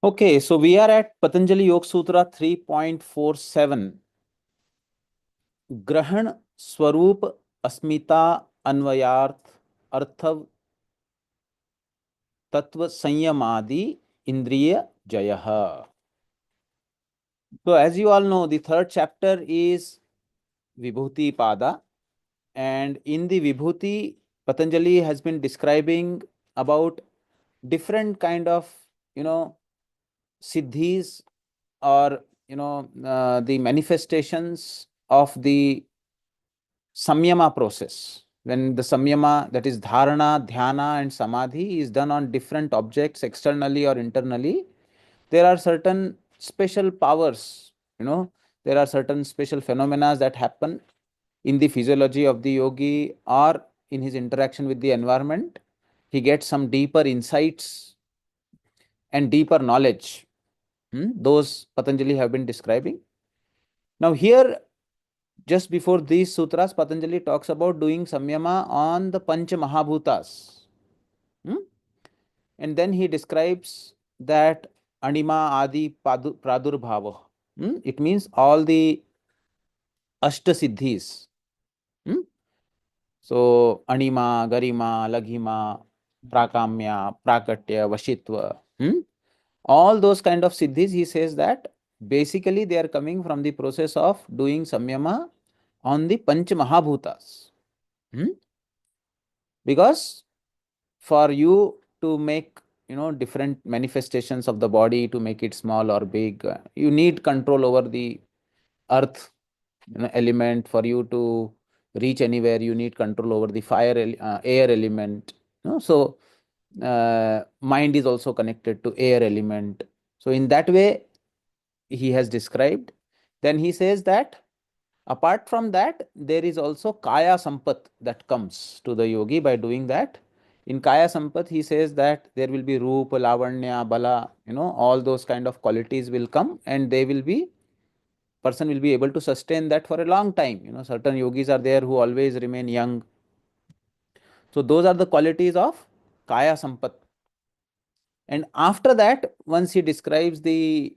Okay, so we are at Patanjali Yoga Sutra 3.47. ग्रहण स्वरूप अस्मिता अन्वयार्थ अर्थव तत्व संयमादि इंद्रिय जयः. So as you all know, the third chapter is Vibhuti Pada, and in the Vibhuti, Patanjali has been describing about different kind of, siddhis, or the manifestations of the samyama process. When the samyama, that is dharana, dhyana, and samadhi, is done on different objects externally or internally, there are certain special powers, there are certain special phenomena that happen in the physiology of the yogi or in his interaction with the environment. He gets some deeper insights and deeper knowledge. Those Patanjali have been describing. Now, here, just before these sutras, Patanjali talks about doing samyama on the Pancha Mahabhutas. Hmm? And then he describes that Anima Adi Pradurbhava. It means all the Ashta Siddhis. Hmm? So, Anima, Garima, Laghima, Prakamya, Prakatya, Vashitva. All those kind of siddhis, he says that basically they are coming from the process of doing samyama on the Panch Mahabhutas. Because for you to make different manifestations of the body, to make it small or big, you need control over the earth element. For you to reach anywhere, you need control over the air element. So mind is also connected to air element. So in that way he has described. Then he says that apart from that, there is also kaya sampat that comes to the yogi by doing that. In kaya sampat, he says that there will be rupa, lavanya, bala, all those kind of qualities will come, and they will be, person will be able to sustain that for a long time. Certain yogis are there who always remain young. So those are the qualities of kaya sampat. And after that, once he describes the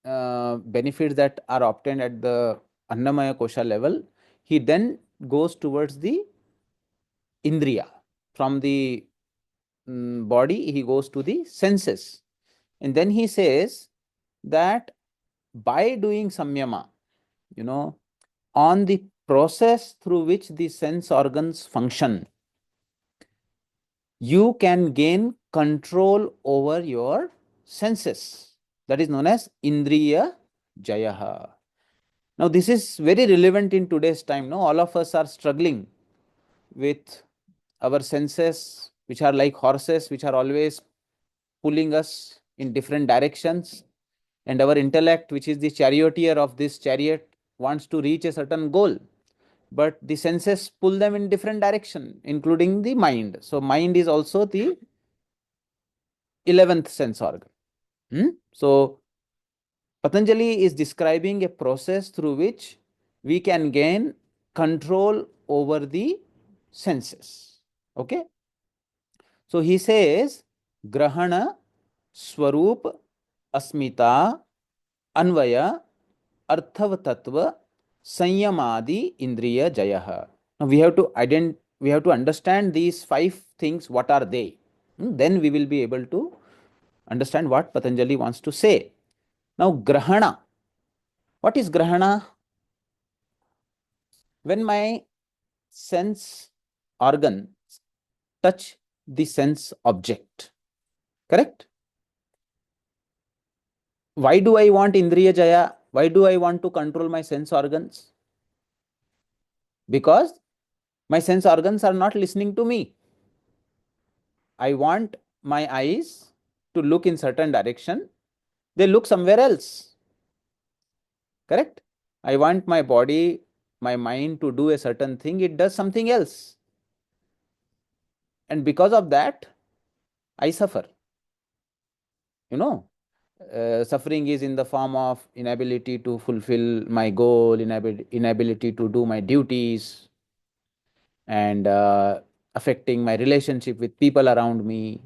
benefits that are obtained at the Annamaya Kosha level, he then goes towards the Indriya. From the body, he goes to the senses. And then he says that by doing samyama, on the process through which the sense organs function, you can gain control over your senses. That is known as Indriya Jayaha. Now, this is very relevant in today's time. No, all of us are struggling with our senses, which are like horses, which are always pulling us in different directions, and our intellect, which is the charioteer of this chariot, wants to reach a certain goal, but the senses pull them in different direction, including the mind. So, mind is also the 11th sense organ. So, Patanjali is describing a process through which we can gain control over the senses. Okay. So he says, Grahana, Swarup, Asmita, Anvaya, Arthav Tattva, Sanyamadi, Indriya Jayaha. Now we have to understand these 5 things. What are they? Then we will be able to understand what Patanjali wants to say. Now, Grahana. What is Grahana? When my sense organ touch the sense object, correct? Why do I want Indriya Jaya? Why do I want to control my sense organs? Because my sense organs are not listening to me. I want my eyes to look in certain direction. They look somewhere else. Correct? I want my body, my mind to do a certain thing. It does something else. And because of that, I suffer. Suffering is in the form of inability to fulfill my goal, inability to do my duties, and affecting my relationship with people around me.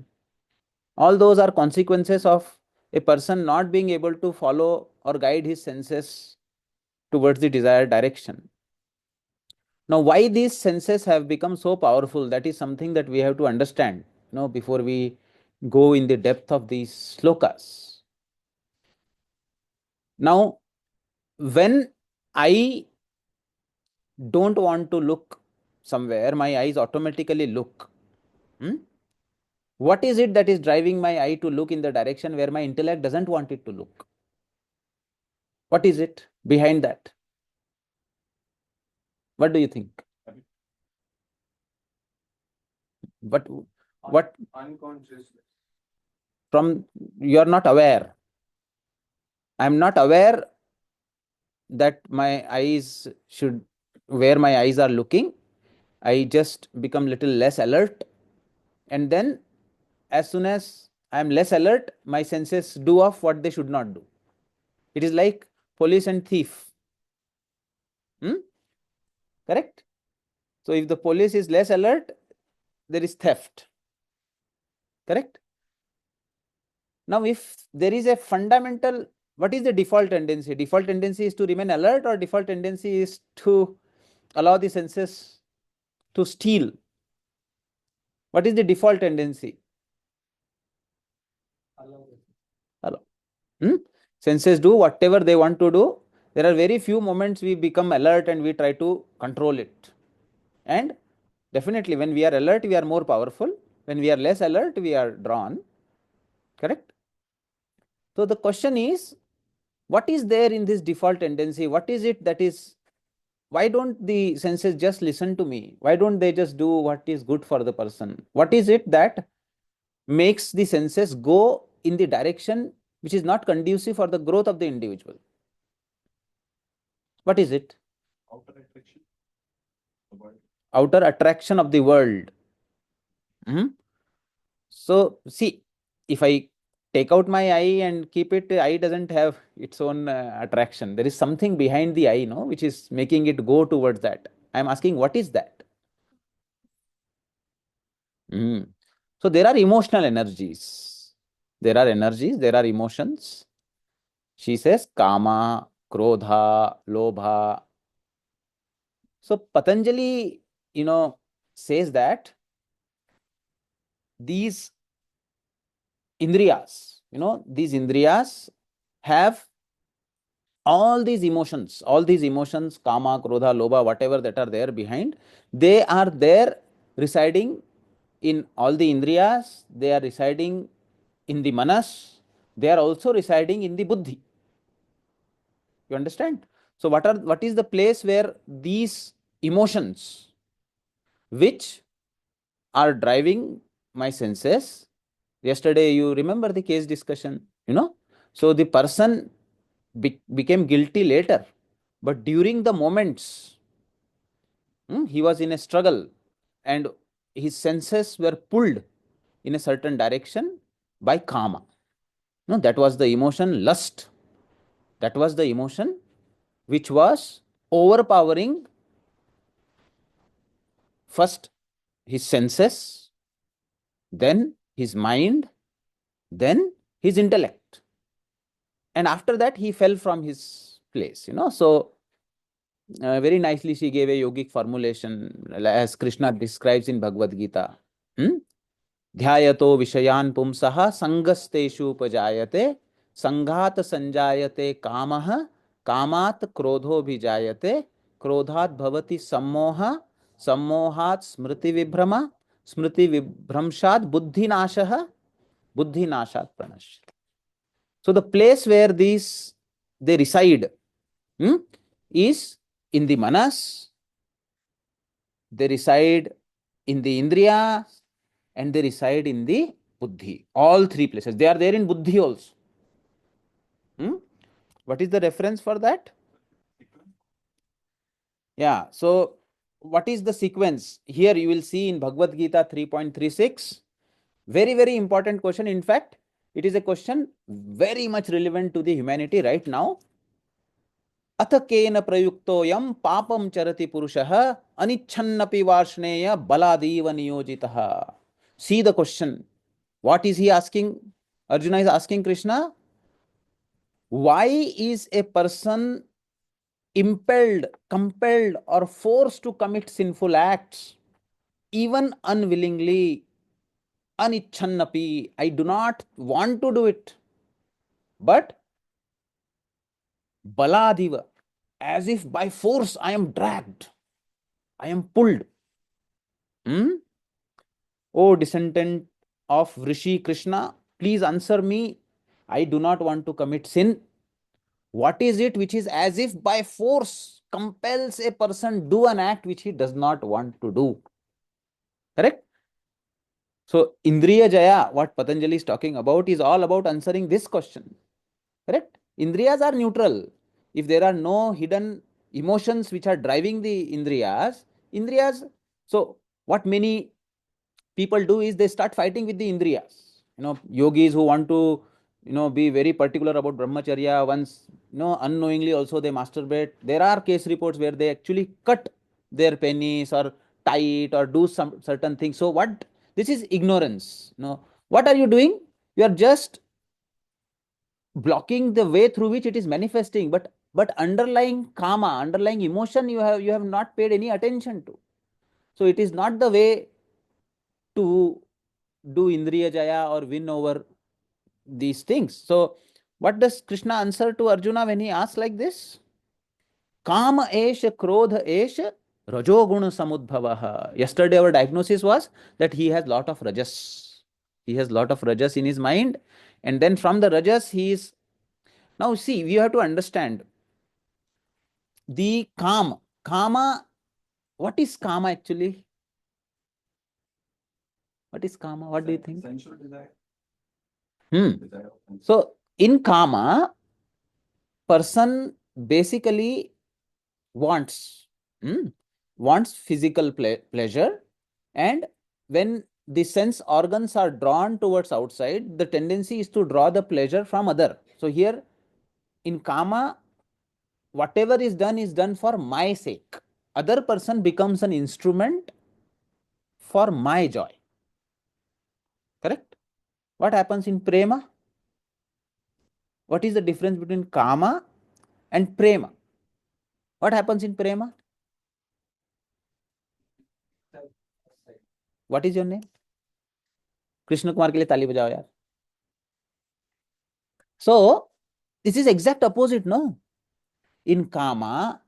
All those are consequences of a person not being able to follow or guide his senses towards the desired direction. Now, why these senses have become so powerful, that is something that we have to understand, before we go in the depth of these slokas. Now, when I don't want to look somewhere, my eyes automatically look. What is it that is driving my eye to look in the direction where my intellect doesn't want it to look? What is it behind that? What do you think? But what? Unconscious. From you are not aware. I am not aware that my eyes should, where my eyes are looking. I just become little less alert, and then as soon as I am less alert, my senses do off what they should not do. It is like police and thief. Correct? So if the police is less alert, there is theft. Correct? Now, if there is a fundamental, what is the default tendency? Default tendency is to remain alert, or default tendency is to allow the senses to steal? What is the default tendency? Allow. Senses do whatever they want to do. There are very few moments we become alert and we try to control it. And definitely when we are alert, we are more powerful. When we are less alert, we are drawn. Correct? So the question is, what is there in this default tendency? What is it that is, why don't the senses just listen to me? Why don't they just do what is good for the person? What is it that makes the senses go in the direction which is not conducive for the growth of the individual? What is it? Outer attraction. Outer attraction of the world. So see, if I take out my eye and keep it, eye doesn't have its own attraction. There is something behind the eye, which is making it go towards that. I am asking, what is that? So there are emotional energies. There are energies, there are emotions. She says kama, krodha, lobha. So Patanjali, says that these indriyas, these indriyas have all these emotions, kama, krodha, lobha, whatever that are there behind, they are there residing in all the indriyas, they are residing in the manas, they are also residing in the buddhi. You understand? So what is the place where these emotions which are driving my senses? Yesterday, you remember the case discussion, So the person became guilty later, but during the moments, he was in a struggle and his senses were pulled in a certain direction by kama. No, that was the emotion lust. That was the emotion which was overpowering first his senses, then his mind, then his intellect. And after that, he fell from his place, So, very nicely, she gave a yogic formulation as Krishna describes in Bhagavad Gita. Dhyayato vishayan pumsaha sangasteshu upajayate संघात संजायते कामः कामात् क्रोधो भिजायते क्रोधात् भवति सम्मोह सम्मोहात् स्मृति विभ्रम स्मृति विभ्रंशात् बुद्धिनाशः बुद्धिनाशात् प्रणश्यति. So the place where these they reside is in the manas, they reside in the indriya, and they reside in the buddhi. All three places. They are there in buddhi also. What is the reference for that? Yeah. So what is the sequence? Here you will see in Bhagavad Gita 3.36. Very, very important question. In fact, it is a question very much relevant to the humanity right now. अथ केन प्रयुक्तोऽयं पापं चरति पुरुषः अनिच्छन्नपि Varshney बलादीव नियोजितः. See the question. What is he asking? Arjuna is asking Krishna, Why is a person impelled, compelled, or forced to commit sinful acts, even unwillingly, anichannapi? I do not want to do it, but baladiva, as if by force I am dragged, I am pulled. Hmm? O descendant of Rishi Krishna, please answer me. I do not want to commit sin. What is it which is as if by force compels a person do an act which he does not want to do? Correct? So, Indriya Jaya, what Patanjali is talking about, is all about answering this question. Correct? Indriyas are neutral. If there are no hidden emotions which are driving the Indriyas, so what many people do is they start fighting with the Indriyas. Yogis who want to, be very particular about brahmacharya, once, unknowingly also they masturbate. There are case reports where they actually cut their penis or tie it or do some certain things. So what, this is ignorance. What are you doing? You are just blocking the way through which it is manifesting, but underlying karma, underlying emotion, you have not paid any attention to. So it is not the way to do Indriya Jaya or win over these things. So, what does Krishna answer to Arjuna when he asks like this? Kama esha krodha esha rajoguna samudbhavaha. Yesterday, our diagnosis was that he has lot of rajas. He has lot of rajas in his mind, and then from the rajas, he is. Now, see, we have to understand the kama. Kama, what is kama actually? What is kama? What do you think? Sensual desire. So, in kama, person basically wants wants physical pleasure, and when the sense organs are drawn towards outside, the tendency is to draw the pleasure from other. So here in kama, whatever is done for my sake. Other person becomes an instrument for my joy. Correct? What happens in prema? What is the difference between kama and prema? What happens in prema? What is your name? Krishna Kumar के लिए ताली बजाओ यार. So this is exact opposite, no? In kama,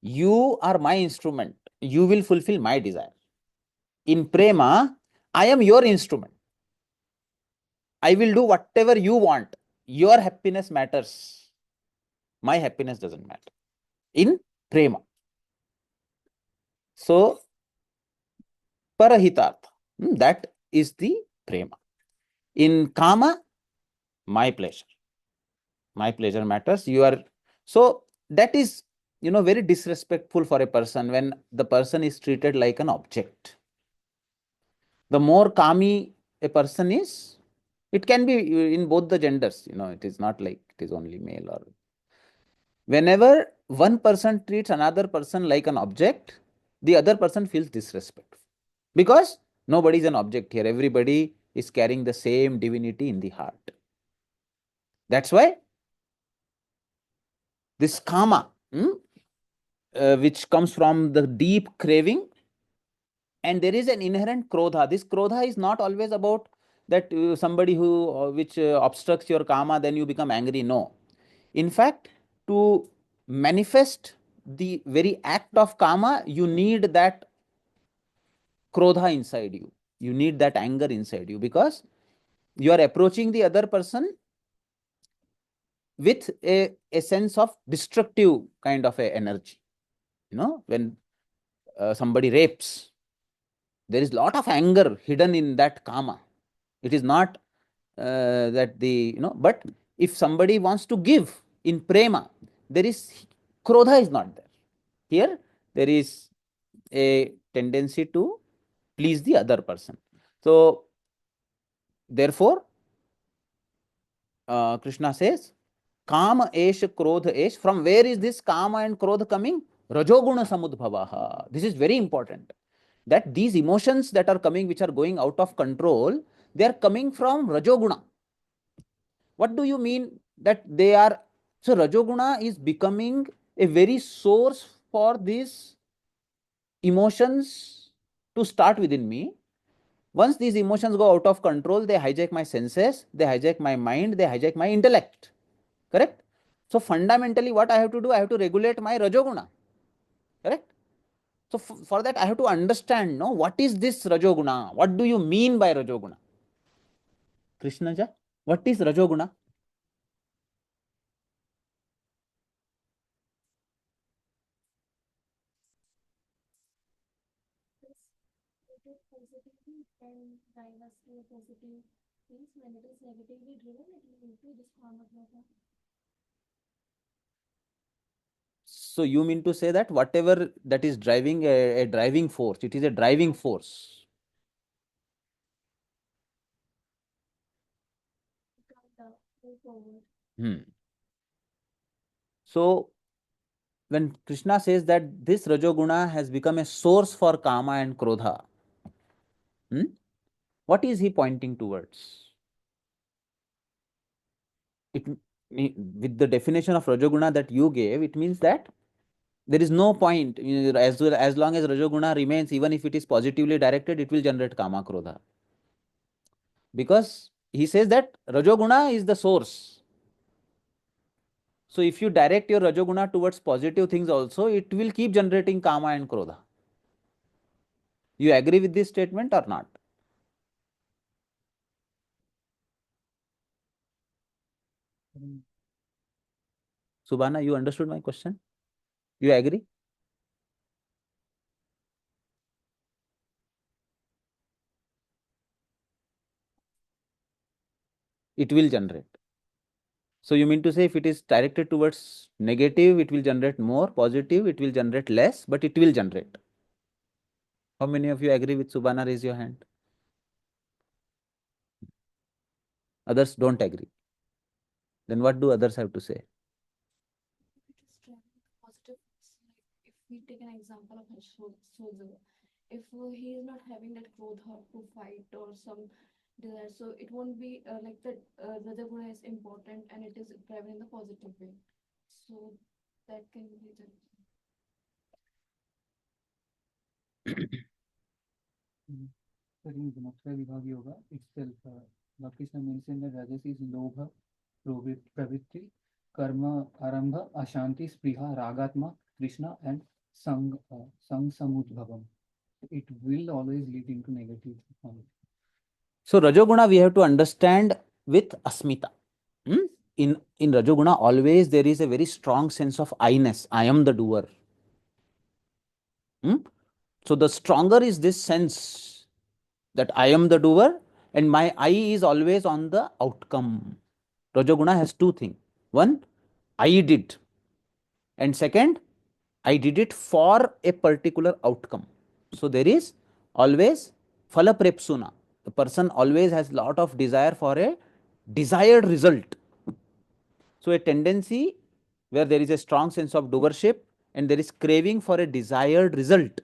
you are my instrument, you will fulfill my desire. In prema, I am your instrument, I will do whatever you want. Your happiness matters, my happiness doesn't matter in prema. So parahitartha, that is the prema. In kama, my pleasure matters. You are, so that is, very disrespectful for a person when the person is treated like an object. The more kami a person is, it can be in both the genders, it is not like it is only male. Or whenever one person treats another person like an object, the other person feels disrespectful, because nobody is an object here, everybody is carrying the same divinity in the heart. That's why this kama, which comes from the deep craving, and there is an inherent krodha. This krodha is not always about that somebody who which obstructs your kama, then you become angry. No. In fact, to manifest the very act of kama, you need that krodha inside you. You need that anger inside you, because you are approaching the other person with a sense of destructive kind of a energy. When somebody rapes, there is lot of anger hidden in that kama. It is not that the, but if somebody wants to give in prema, there is, krodha is not there. Here, there is a tendency to please the other person. So, therefore, Krishna says, Kama esh krodha esh. From where is this kama and krodha coming? Rajoguna samudbhavaha. This is very important. That these emotions that are coming, which are going out of control, they are coming from rajoguna. What do you mean that they are, so Rajoguna is becoming a very source for these emotions to start within me. Once these emotions go out of control, they hijack my senses, they hijack my mind, they hijack my intellect. Correct? So fundamentally, what I have to do, I have to regulate my Rajoguna. Correct? So for that, I have to understand, no, what is this Rajoguna? What do you mean by Rajoguna? Krishnaja, what is Rajoguna? So you mean to say that whatever that is driving a driving force, it is a driving force. Hmm. So when Krishna says that this Rajoguna has become a source for Kama and Krodha, hmm, what is he pointing towards? It, with the definition of Rajoguna that you gave, it means that there is no point, as long as Rajoguna remains, even if it is positively directed, it will generate Kama Krodha. Because he says that Rajoguna is the source. So if you direct your Rajoguna towards positive things also, it will keep generating Kama and Krodha. You agree with this statement or not? Subhana, you understood my question? You agree? It will generate. So you mean to say if it is directed towards negative, it will generate more, positive, it will generate less, but it will generate. How many of you agree with Subhana? Raise your hand. Others don't agree. Then what do others have to say? But in Vinapsa Vibhag Yoga itself, Lord Krishna mentioned that Rajas is Lobha, Pravritti, Karma, Arambha, Ashanti, Spriha, Ragatma, Krishna, and Sang Samudbhavam. It will always lead into negative form. So Rajoguna we have to understand with Asmita. Hmm? In Rajoguna, always there is a very strong sense of I-ness. I am the doer. Hmm? So the stronger is this sense that I am the doer and my eye is always on the outcome. Rajoguna has two things. One, I did. And second, I did it for a particular outcome. So there is always phala prepsuna. The person always has lot of desire for a desired result. So a tendency where there is a strong sense of doership and there is craving for a desired result.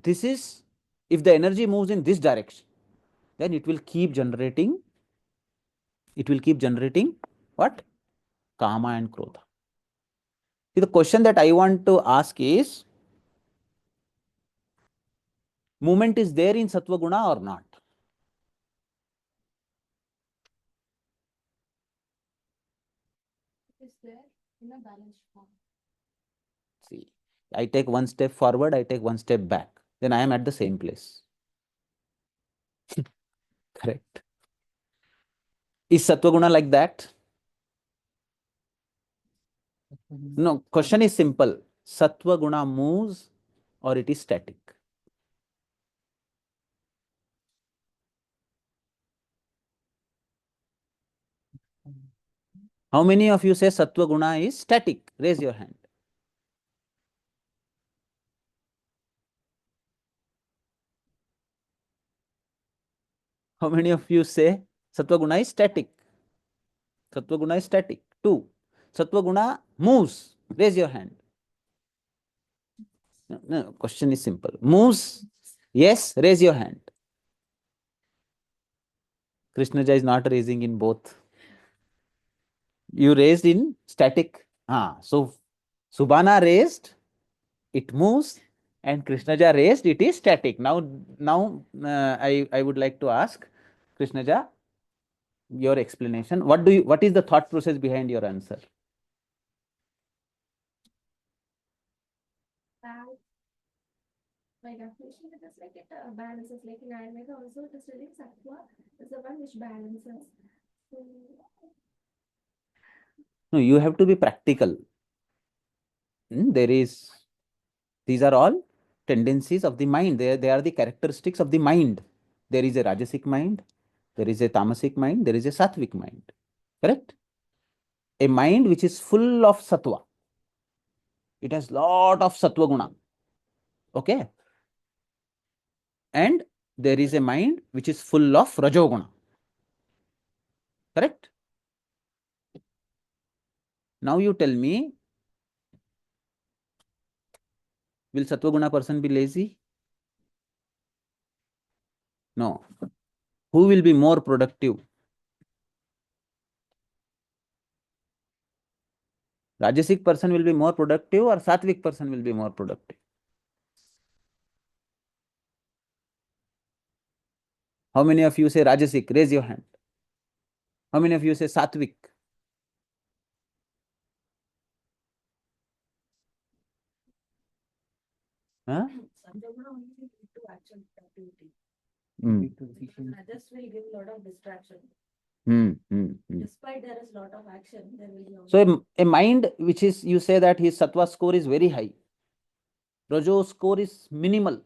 This is, if the energy moves in this direction, then it will keep generating what? Kama and Krodha. See, the question that I want to ask is, movement is there in Sattva Guna or not? See, I take one step forward, I take one step back, then I am at the same place. Correct. Is Sattva Guna like that? No, question is simple. Sattva Guna moves or it is static? How many of you say Sattva Guna is static? Raise your hand. How many of you say Sattva Guna is static? Sattva Guna is static. Two. Sattva Guna moves. Raise your hand. No, no, question is simple. Moves? Yes, raise your hand. Krishnaja is not raising in both. You raised in static. So Subhana raised, it moves, and Krishnaja raised, it is static. Now, I would like to ask Krishnaja your explanation. What is the thought process behind your answer? By definition, it is like it balances. Like in Ayurveda, also it is telling sattva is the one which balances. So, No, you have to be practical. There is, these are all tendencies of the mind. They are the characteristics of the mind. There is a Rajasic mind, there is a Tamasic mind, there is a Sattvic mind. Correct? A mind which is full of Sattva. It has lot of Sattva guna. Okay? And there is a mind which is full of Rajoguna. Correct? Now you tell me, will Sattva guna person be lazy? No. Who will be more productive? Rajasic person will be more productive or Sattvic person will be more productive? How many of you say Rajasic? Raise your hand. How many of you say Sattvic? Huh? Sattva only lead to action activity. Hmm. Others will give a lot of distraction. Despite there is a lot of action, there will be So a mind which is, you say that his Sattva score is very high, Rajo score is minimal,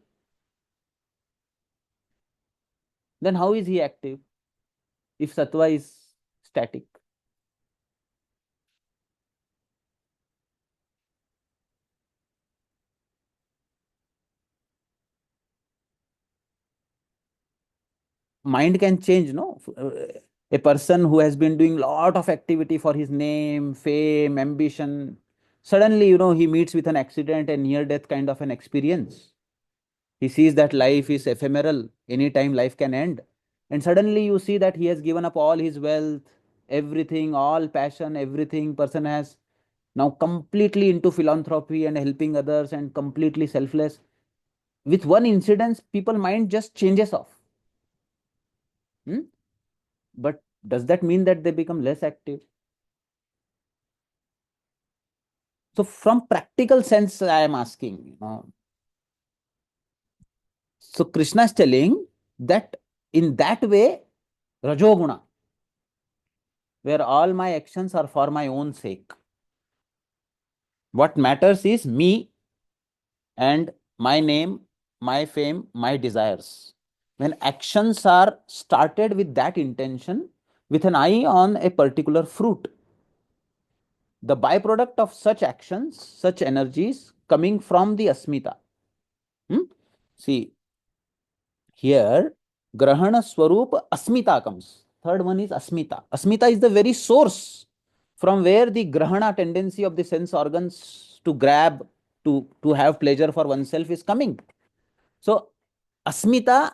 then how is he active if Sattva is static? Mind can change, no? A person who has been doing lot of activity for his name, fame, ambition, suddenly, he meets with an accident, a near death kind of an experience. He sees that life is ephemeral, anytime life can end. And suddenly you see that he has given up all his wealth, everything, all passion, everything. Person has now completely into philanthropy and helping others and completely selfless. With one incident, people mind just changes off. Hmm? But does that mean that they become less active? So from practical sense, I am asking. So Krishna is telling that in that way, Rajoguna, where all my actions are for my own sake. What matters is me and my name, my fame, my desires. When actions are started with that intention, with an eye on a particular fruit, the byproduct of such actions, such energies coming from the asmita. Hmm? See, here, Grahana Swarup Asmita comes. Third one is Asmita. Asmita is the very source from where the Grahana tendency of the sense organs to grab, to have pleasure for oneself is coming. So, Asmita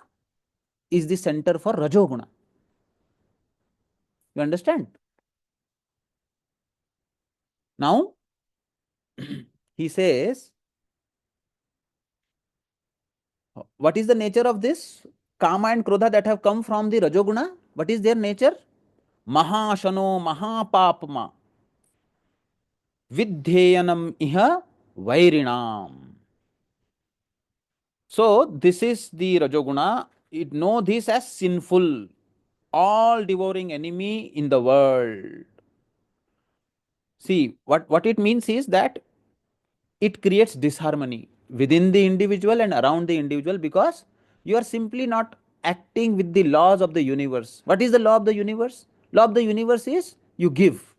is the center for Rajoguna. You understand? Now, he says, what is the nature of this Kama and Krodha that have come from the Rajoguna? What is their nature? Mahashano Mahapapma Vidheyanam iha Vairinam. So, this is the Rajoguna. It know this as sinful, all devouring enemy in the world. See, what it means is that it creates disharmony within the individual and around the individual because you are simply not acting with the laws of the universe. What is the law of the universe? Law of the universe is you give.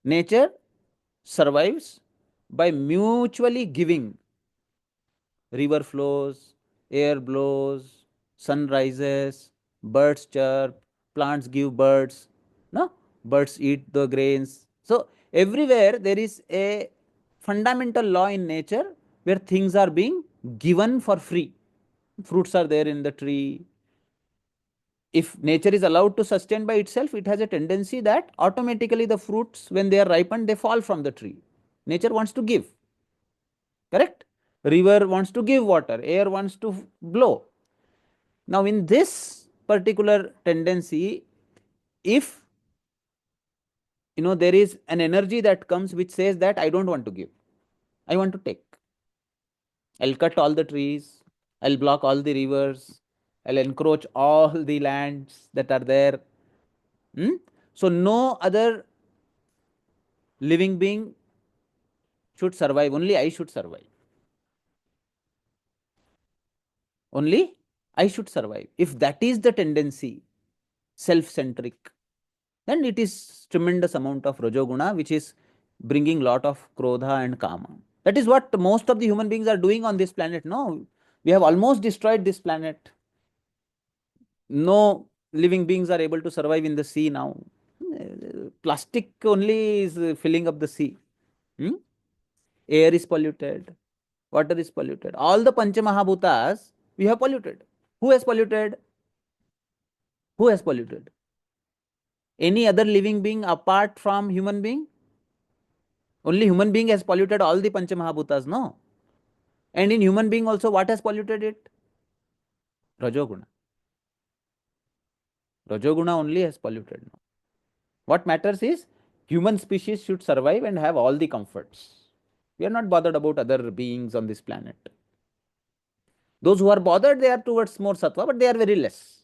Nature survives by mutually giving. River flows, air blows, sun rises, birds chirp, plants give birds, no? Birds eat the grains. So everywhere there is a fundamental law in nature where things are being given for free. Fruits are there in the tree, if nature is allowed to sustain by itself, it has a tendency that automatically the fruits, when they are ripened, they fall from the tree. Nature wants to give, correct? River wants to give water, air wants to blow. Now, in this particular tendency, if there is an energy that comes which says that I don't want to give, I want to take. I'll cut all the trees, I'll block all the rivers, I'll encroach all the lands that are there. So, no other living being should survive, only I should survive. Only I should survive. If that is the tendency, self-centric, then it is tremendous amount of rajoguna, which is bringing lot of krodha and kama. That is what most of the human beings are doing on this planet. No, we have almost destroyed this planet. No living beings are able to survive in the sea now. Plastic only is filling up the sea. Air is polluted, water is polluted. All the Pancha Mahabhutas we have polluted. Who has polluted? Who has polluted? Any other living being apart from human being? Only human being has polluted all the Pancha Mahabhutas, no? And in human being also, what has polluted it? Rajoguna. Rajoguna only has polluted. No? What matters is human species should survive and have all the comforts. We are not bothered about other beings on this planet. Those who are bothered, they are towards more sattva, but they are very less.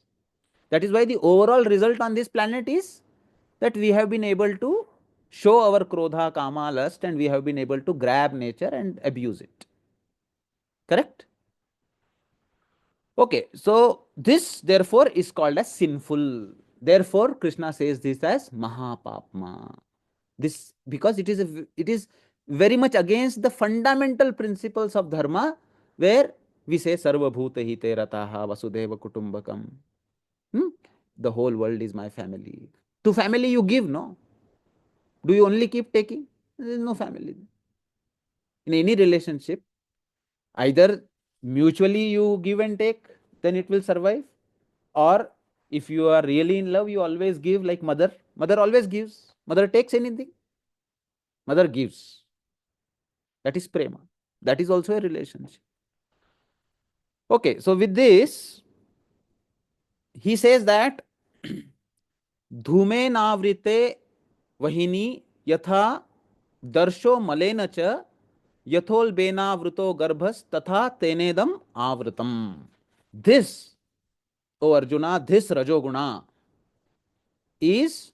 That is why the overall result on this planet is that we have been able to show our krodha, kama, lust, and we have been able to grab nature and abuse it. Correct? Okay, so this therefore is called as sinful. Therefore, Krishna says this as Mahapapma. This because it is very much against the fundamental principles of dharma, where we say Sarva Bhuta Hite Rataha Vasudeva Kutumbakam. The whole world is my family. To family you give, no? Do you only keep taking? There is no family. In any relationship, either mutually you give and take, then it will survive. Or if you are really in love, you always give, like mother. Mother always gives. Mother takes anything. Mother gives. That is prema. That is also a relationship. Okay, so with this, he says that धूमे नावृते वहिनी यथा दर्शो मलेन च यथोल्बेनावृतो गर्भस तथा तेनेदम आवृतम. This, O Arjuna, this Rajoguna is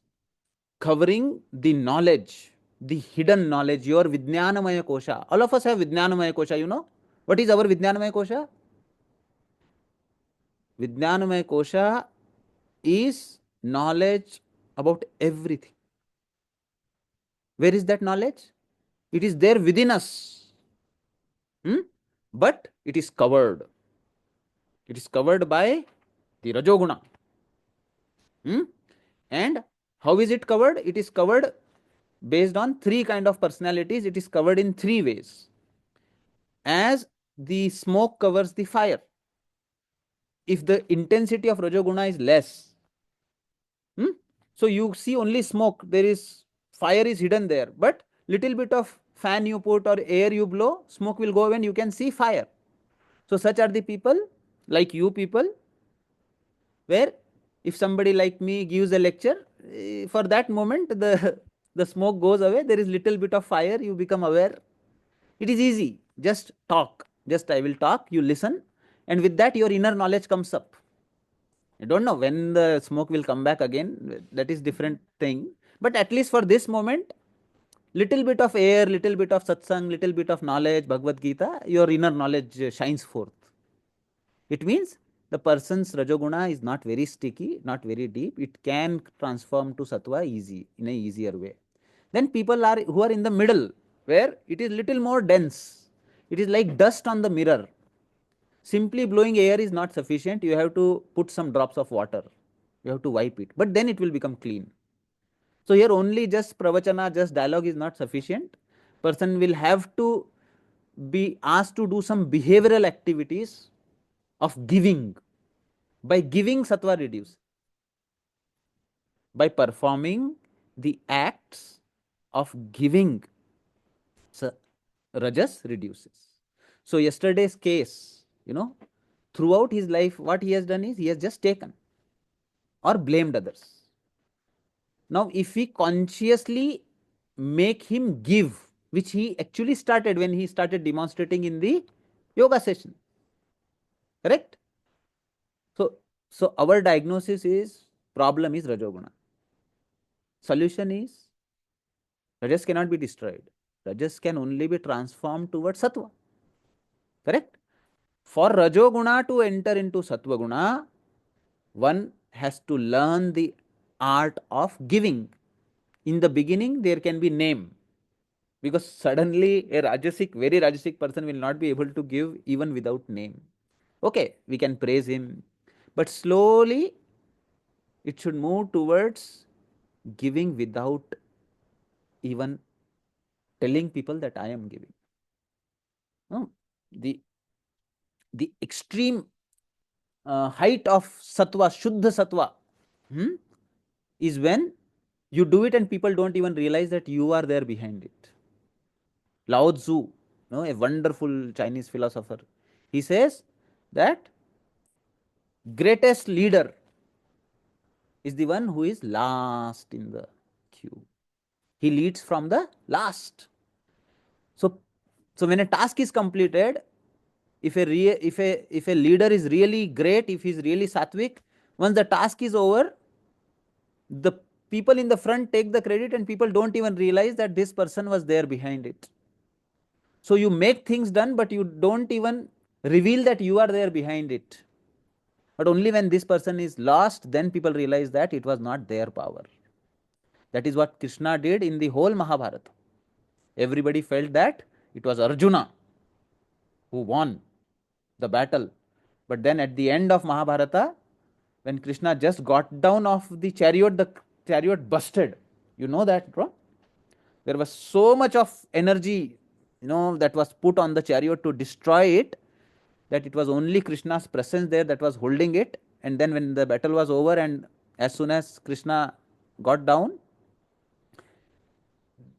covering the knowledge, the hidden knowledge, your Vijnanamaya Kosha. All of us have Vijnanamaya Kosha, you know. What is our Vijnanamaya Kosha? Vijnanamaya Kosha is knowledge about everything. Where is that knowledge? It is there within us. But it is covered. It is covered by the Rajoguna. And how is it covered? It is covered based on three kind of personalities. It is covered in three ways. As the smoke covers the fire, if the intensity of Rajoguna is less, so you see only smoke, there is fire is hidden there, but little bit of fan you put or air you blow, smoke will go away and you can see fire. So such are the people, like you people, where if somebody like me gives a lecture, for that moment the smoke goes away, there is little bit of fire, you become aware. It is easy, just talk, just I will talk, you listen, and with that your inner knowledge comes up. I don't know when the smoke will come back again, that is different thing, but at least for this moment, little bit of air, little bit of satsang, little bit of knowledge, Bhagavad Gita, your inner knowledge shines forth. It means the person's Rajoguna is not very sticky, not very deep. It can transform to Sattva easy, in a easier way. Then people are who are in the middle, where it is little more dense. It is like dust on the mirror. Simply blowing air is not sufficient. You have to put some drops of water. You have to wipe it. But then it will become clean. So here only just pravachana, just dialogue is not sufficient. Person will have to be asked to do some behavioral activities of giving. By giving, sattva reduce. by performing the acts of giving. So rajas reduces. So yesterday's case, throughout his life, what he has done is he has just taken or blamed others. Now, if we consciously make him give, which he actually started when he started demonstrating in the yoga session, correct? So our diagnosis is problem is Rajoguna. Solution is Rajas cannot be destroyed. Rajas can only be transformed towards Sattva. Correct? For Rajoguna to enter into Sattva Guna, one has to learn the art of giving. In the beginning, there can be name, because suddenly a Rajasic, very Rajasic person will not be able to give even without name. Okay, we can praise him, but slowly it should move towards giving without even telling people that I am giving. No, the the extreme height of sattva, shuddha sattva, is when you do it and people don't even realize that you are there behind it. Lao Tzu, a wonderful Chinese philosopher, he says that greatest leader is the one who is last in the queue. He leads from the last. So when a task is completed, if a leader is really great, if he is really sattvic, once the task is over, the people in the front take the credit and people don't even realize that this person was there behind it. So you make things done, but you don't even reveal that you are there behind it. But only when this person is lost, then people realize that it was not their power. That is what Krishna did in the whole Mahabharata. Everybody felt that it was Arjuna who won the battle. But then at the end of Mahabharata, when Krishna just got down off the chariot busted. You know that, bro? There was so much of energy, that was put on the chariot to destroy it, that it was only Krishna's presence there that was holding it. And then when the battle was over, and as soon as Krishna got down,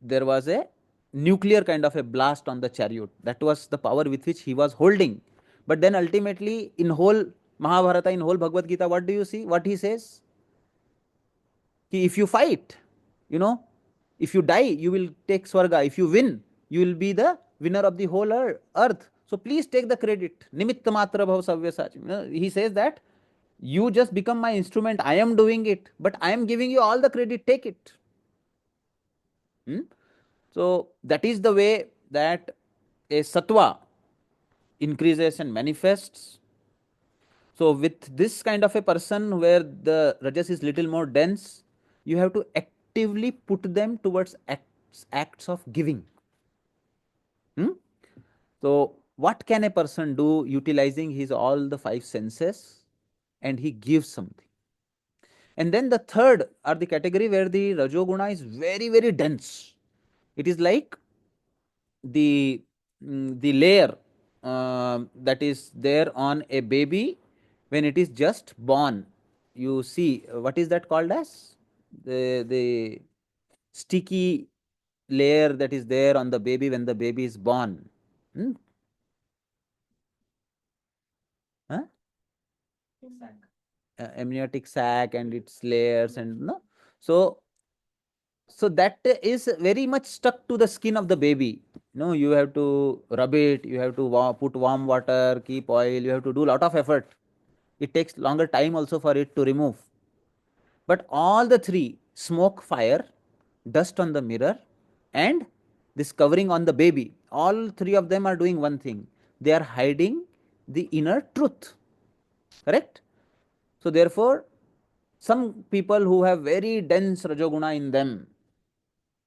there was a nuclear kind of a blast on the chariot. That was the power with which he was holding. But then ultimately, in whole Mahabharata, in whole Bhagavad Gita, what do you see? What he says? If you fight, if you die, you will take Swarga. If you win, you will be the winner of the whole earth. So please take the credit. Nimitta matra bhav savyasach. He says that you just become my instrument. I am doing it, but I am giving you all the credit. Take it. So that is the way that a sattva increases and manifests. So with this kind of a person where the rajas is little more dense, you have to actively put them towards acts of giving. So what can a person do utilizing his all the five senses? And he gives something. And then the third are the category where the rajoguna is very, very dense. It is like the layer that is there on a baby when it is just born. You see, what is that called as? The sticky layer that is there on the baby when the baby is born. Huh? Amniotic sac and its layers, and no. So that is very much stuck to the skin of the baby. You have to rub it, you have to put warm water, keep oil, you have to do a lot of effort. It takes longer time also for it to remove. But all the three, smoke, fire, dust on the mirror, and this covering on the baby, all three of them are doing one thing. They are hiding the inner truth. Correct? So therefore, some people who have very dense rajoguna in them,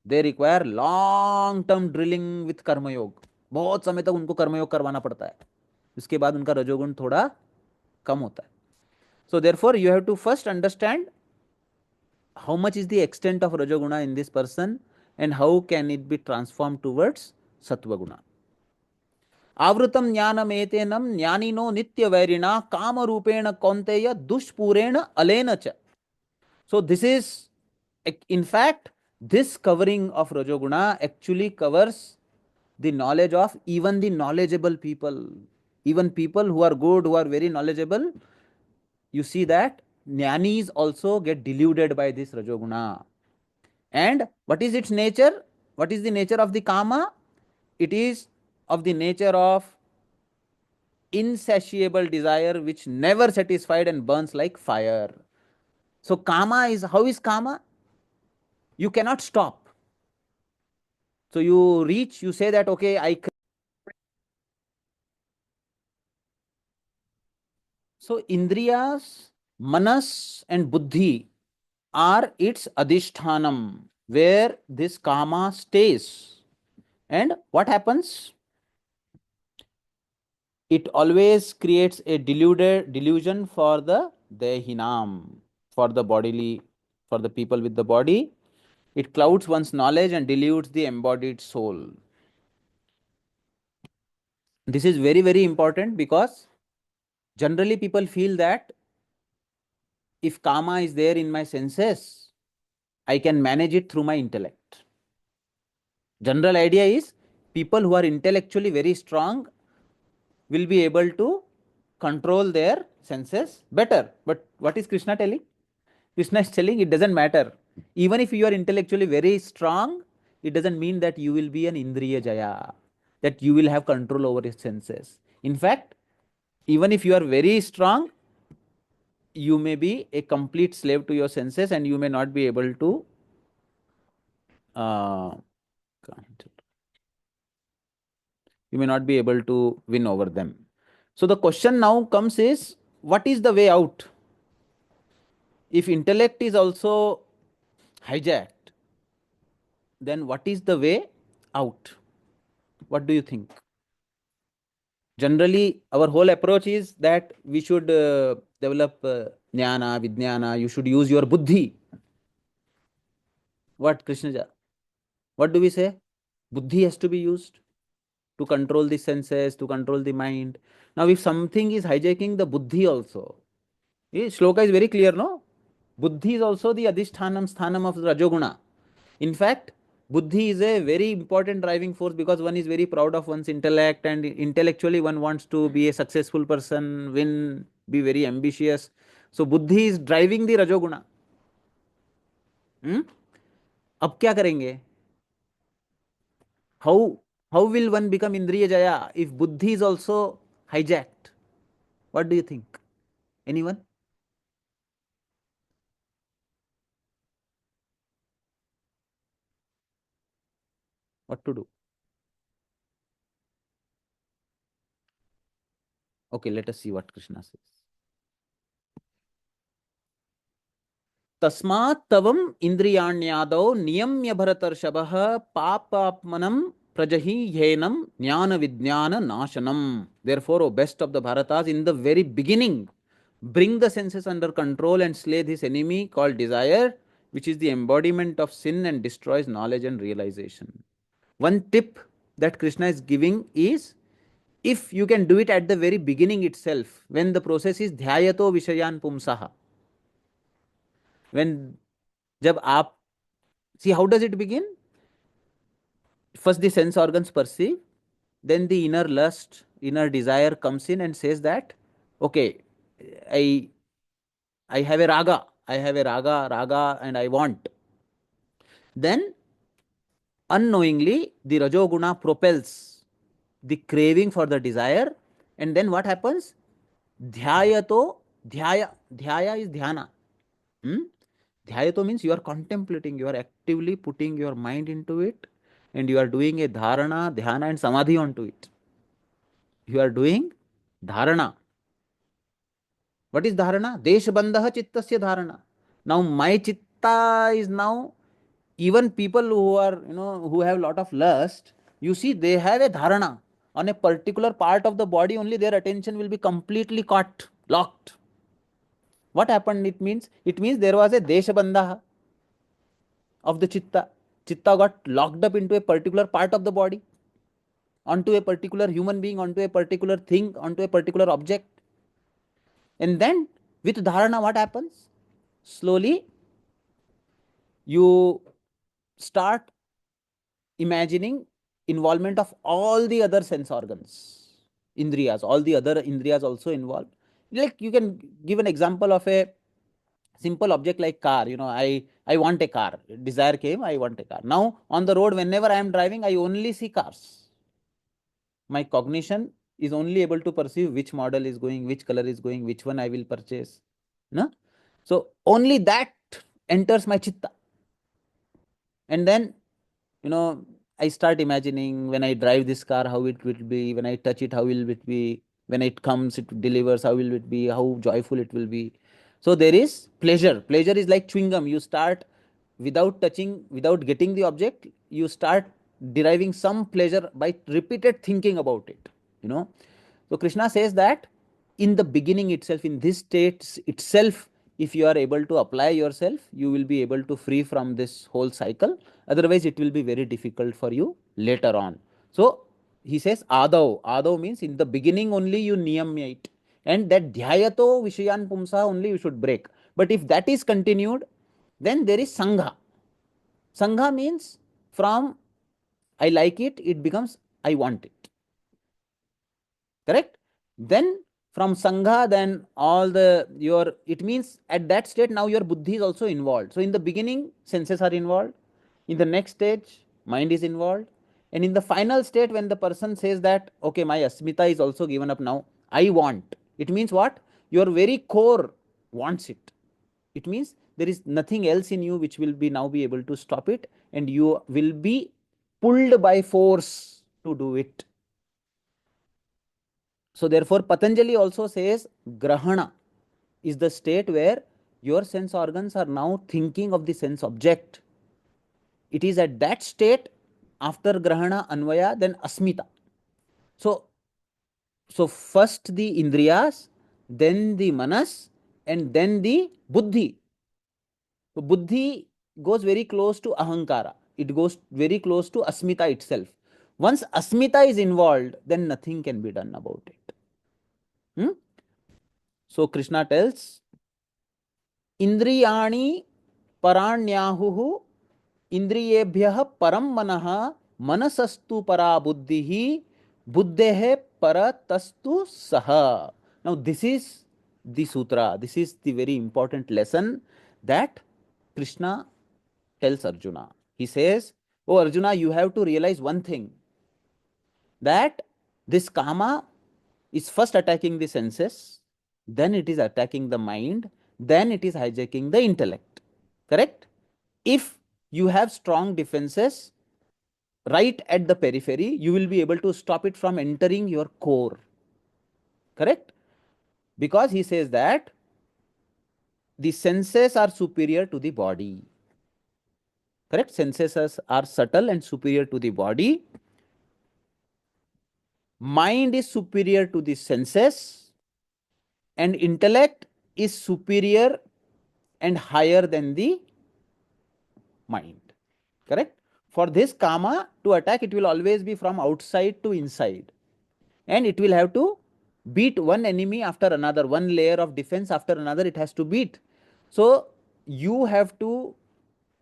they require long term drilling with कर्मयोग. बहुत समय तक उनको कर्मयोग करवाना पड़ता है. उसके बाद उनका रजोगुण थोड़ा कम होता है. So therefore you have to first understand how much is the extent of rajoguna in this person and how can it be transformed towards sattva guna. आवृतम ज्ञानम एतेनम ज्ञानिनो नित्य वैरिणा काम रूपेण कौन्तेय दुष्पूरेण अलेन च. So this is In fact, this covering of Rajoguna actually covers the knowledge of even the knowledgeable people. Even people who are good, who are very knowledgeable, you see that jnanis also get deluded by this Rajoguna. And what is its nature? What is the nature of the kama? It is of the nature of insatiable desire which never satisfied and burns like fire. So kama is, how is kama? You cannot stop. So you reach, you say that, okay, so indriyas, manas and buddhi are its adhishthanam, where this kama stays. And what happens? It always creates a delusion for the dehinam, for the bodily, for the people with the body. It clouds one's knowledge and dilutes the embodied soul. This is very, very important because generally people feel that if kama is there in my senses, I can manage it through my intellect. General idea is people who are intellectually very strong will be able to control their senses better. But what is Krishna telling? Krishna is telling it doesn't matter. Even if you are intellectually very strong, it doesn't mean that you will be an Indriya Jaya, that you will have control over your senses. In fact, even if you are very strong, you may be a complete slave to your senses and you may not be able to uh, you may not be able to win over them. So the question now comes is, what is the way out? If intellect is also hijacked, then what is the way out? What do you think? Generally, our whole approach is that we should develop jnana, vijnana, you should use your buddhi. What, Krishnaja? What do we say? Buddhi has to be used to control the senses, to control the mind. Now, if something is hijacking the buddhi also, shloka is very clear, no? Buddhi is also the adhishthanam sthanam of Rajoguna. In fact, buddhi is a very important driving force because one is very proud of one's intellect and intellectually one wants to be a successful person, win, be very ambitious. So buddhi is driving the Rajoguna. अब क्या करेंगे? How will one become Indriya Jaya if buddhi is also hijacked? What do you think? Anyone? What to do? Okay, let us see what Krishna says. तस्मात् तवम इंद्रियाण्यादौ नियम्य भरतर्षभः पापात्मनं प्रजहि ह्येनं ज्ञान विज्ञान नाशनम. Therefore, O best of the Bharatas, in the very beginning, bring the senses under control and slay this enemy called desire, which is the embodiment of sin and destroys knowledge and realization. One tip that Krishna is giving is, if you can do it at the very beginning itself, when the process is dhyayato vishayan pumsaha, when जब आप, see, how does it begin? First the sense organs perceive, then the inner lust, inner desire comes in and says that, okay, i I have a raga, and I want. Then unknowingly the rajoguna propels the craving for the desire, and then what happens? Dhyayato, dhyaya is dhyana. Dhyayato means you are contemplating, you are actively putting your mind into it, and you are doing a dharana, dhyana, and samadhi onto it. You are doing dharana. What is dharana? Deshabandha chittasya dharana. Now my chitta is now, even people who are, who have lot of lust, you see, they have a dharana on a particular part of the body only. Their attention will be completely caught, locked. What happened? It means there was a deshabandha of the chitta. Chitta got locked up into a particular part of the body, onto a particular human being, onto a particular thing, onto a particular object. And then with dharana, what happens? Slowly you start imagining involvement of all the other sense organs, indriyas, all the other indriyas also involved. Like you can give an example of a simple object like car. I want a car. Desire came, I want a car. Now on the road, whenever I am driving, I only see cars. My cognition is only able to perceive which model is going, which color is going, which one I will purchase. No? So only that enters my chitta. And then, I start imagining when I drive this car, how it will be, when I touch it, how will it be, when it comes, it delivers, how will it be, how joyful it will be. So there is pleasure. Pleasure is like chewing gum. You start without touching, without getting the object, you start deriving some pleasure by repeated thinking about it. You know. So Krishna says that in the beginning itself, in this state itself, if you are able to apply yourself, you will be able to free from this whole cycle. Otherwise, it will be very difficult for you later on. So he says Adav. Adav means in the beginning only you niyamyate. And that dhyayato vishayan pumsa only you should break. But if that is continued, then there is sangha. Sangha means from I like it, it becomes I want it. Correct? Then from sangha, then all the your it means at that state now your buddhi is also involved. So in the beginning, senses are involved. In the next stage, mind is involved. And in the final state, when the person says that, okay, my asmita is also given up now, I want. It means what? Your very core wants it. It means there is nothing else in you which will be now be able to stop it, and you will be pulled by force to do it. So therefore, Patanjali also says grahana is the state where your sense organs are now thinking of the sense object. It is at that state, after grahana, anvaya, then asmita. So, first the indriyas, then the manas, and then the buddhi. So buddhi goes very close to ahankara. It goes very close to asmita itself. Once asmita is involved, then nothing can be done about it. So Krishna tells, इंद्रियाणि पराण्याहुः इंद्रियेभ्यः परं मनः मनसस्तु परा बुद्धिः बुद्धेः परतस्तु सः. Now this is the sutra, this is the very important lesson that Krishna tells Arjuna. He says, oh Arjuna, you have to realize one thing, that this kama is first attacking the senses, then it is attacking the mind, then it is hijacking the intellect. Correct? If you have strong defenses right at the periphery, you will be able to stop it from entering your core. Correct? Because he says that the senses are superior to the body. Correct? Senses are subtle and superior to the body. Mind is superior to the senses, and intellect is superior and higher than the mind. Correct? For this kama to attack, it will always be from outside to inside, and it will have to beat one enemy after another, one layer of defense after another it has to beat. So you have to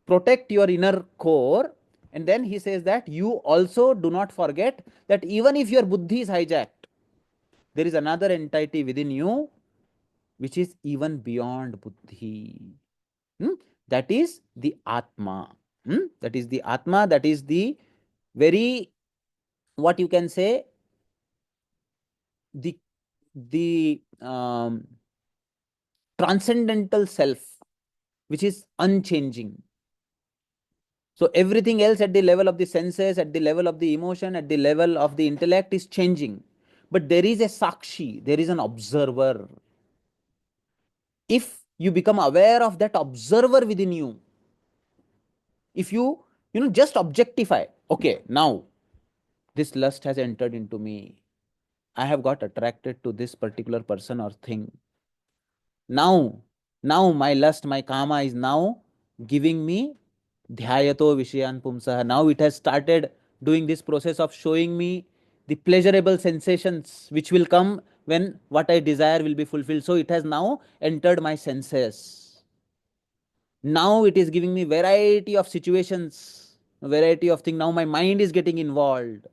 protect your inner core. And then he says that you also do not forget that even if your buddhi is hijacked, there is another entity within you which is even beyond buddhi. That is the Atma. That is the Atma, that is the very, what you can say, the transcendental self, which is unchanging. So everything else at the level of the senses, at the level of the emotion, at the level of the intellect is changing. But there is a Sakshi, there is an observer. If you become aware of that observer within you, if you just objectify, okay, now this lust has entered into me, I have got attracted to this particular person or thing. Now my lust, my kama is now giving me dhyayato vishayan pumsah. Now it has started doing this process of showing me the pleasurable sensations which will come when what I desire will be fulfilled. So it has now entered my senses. Now it is giving me variety of situations, variety of things. Now my mind is getting involved,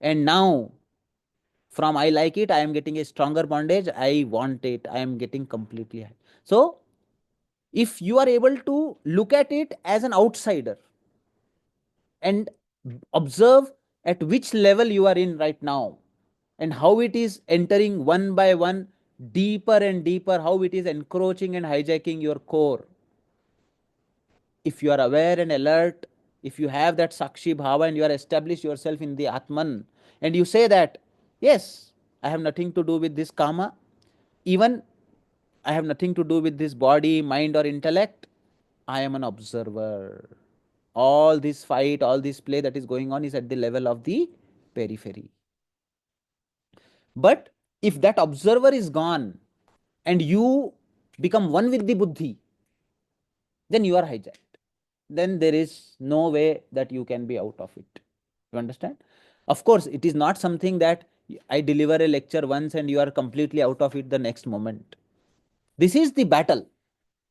and now from I like it, I am getting a stronger bondage. I want it. I am getting completely high. So if you are able to look at it as an outsider and observe at which level you are in right now and how it is entering one by one deeper and deeper, how it is encroaching and hijacking your core. If you are aware and alert, if you have that Sakshi Bhava and you are established yourself in the Atman, and you say that, yes, I have nothing to do with this Kama, even I have nothing to do with this body, mind, or intellect, I am an observer. All this fight, all this play that is going on is at the level of the periphery. But if that observer is gone and you become one with the buddhi, then you are hijacked. Then there is no way that you can be out of it. You understand? Of course, it is not something that I deliver a lecture once and you are completely out of it the next moment. This is the battle.